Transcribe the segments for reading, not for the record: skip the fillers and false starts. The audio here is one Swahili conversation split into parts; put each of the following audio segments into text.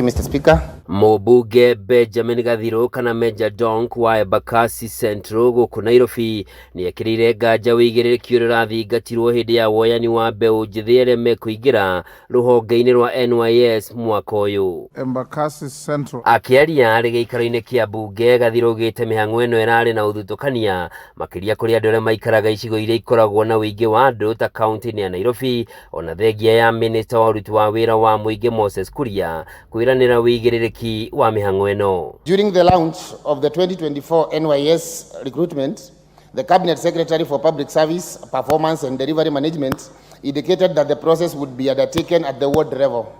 Mr. Speaker. Mũmbunge Benjamin Gathiru kana Major Donk wa Embakasi Central gũkũ Nairobi nĩekĩrĩire nganja wĩigĩrĩrĩki ũrĩa ũrathingatirwo hĩndĩ ya woyani wa mbeũ njĩthĩ arĩa mekũingĩra rũhonge-inĩ rwa NYS mwaka ũyũ. Embakasi Central. Akĩaria arĩ gĩikaro-inĩ kĩa mbunge, Gathiru augĩte mĩhang'o ĩno ĩrarĩ na ũthutũkania makĩria kũrĩ andũ arĩa maikaraga icigo iria ikoragwo na ũingĩ wa andũ ta kaunti-inĩ ya Nairobi, ona thengia ya minista wa ũruti wa wĩra wa mũingĩ Moses Kuria kwĩranĩra wĩigĩrĩrĩki wa mĩhang'o ĩno. During the launch of the 2024 NYS recruitment, the Cabinet Secretary for Public Service, Performance and Delivery Management indicated that the process would be undertaken at the ward level.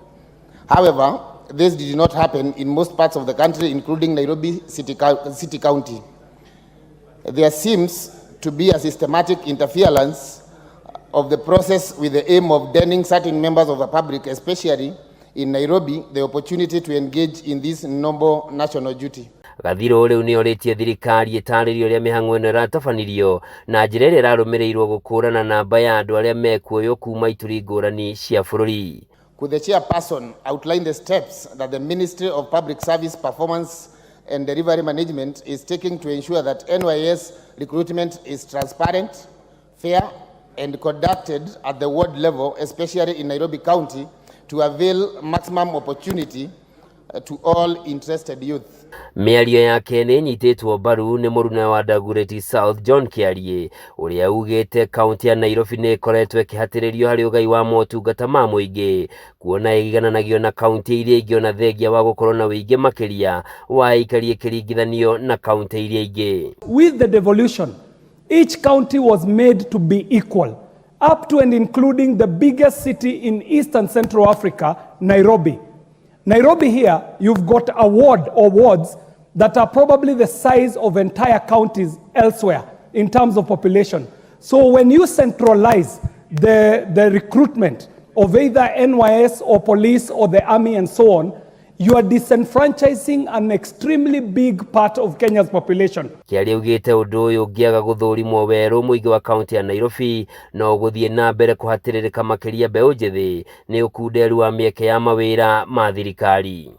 However, this did not happen in most parts of the country, including Nairobi City County. There seems to be a systematic interference of the process with the aim of denying certain members of the public, especially in Nairobi, the opportunity to engage in this noble national duty. Gathiru rĩu nĩorĩtie thirikari ĩtarĩrie ũrĩa mĩhang'o ĩno ĩratabanirio na njĩra ĩrĩa ĩrarũmĩrĩirwo gũkũrana namba ya andũ arĩa mekuoywo kuma ituri ngũrani cia bũrũri. Could the chairperson outline the steps that the Ministry of Public Service, Performance and Delivery Management is taking to ensure that NYS recruitment is transparent, fair and conducted at the ward level, especially in Nairobi County, to avail maximum opportunity to all interested youth? Mĩario yake nĩ nyitĩtwo mbaru nĩ mũruna wa Dagoreti South John KIARIE ũrĩa ugĩte kaunti ya Nairobi nĩ ĩkoretwo ĩkĩhatĩrĩrio harĩ ũgai wa motungata ma mũingĩ, kuona ĩgigananagio na kaunti iria ingĩ ona thengia wa gũkorwo na ũingĩ makĩria wa aikari ĩkĩringithanio na kaunti iria ingĩ. With the devolution, each county was made to be equal, up to and including the biggest city in Eastern Central Africa, Nairobi. Nairobi here, you've got a ward or wards that are probably the size of entire counties elsewhere in terms of population. So when you centralize the recruitment of either NYS or police or the army and so on, you are disenfranchising an extremely big part of Kenya's population. KIARIE ugĩte ũndũ ũyũ ũngĩaga gũthũrimwo werũ mũingĩ wa kaunti ya Nairobi no gũthiĩ na mbere kũhatĩrĩrĩka makĩria mbeũ njĩthĩ nĩ ũkunderu wa mĩeke ya mawĩra ma thirikari.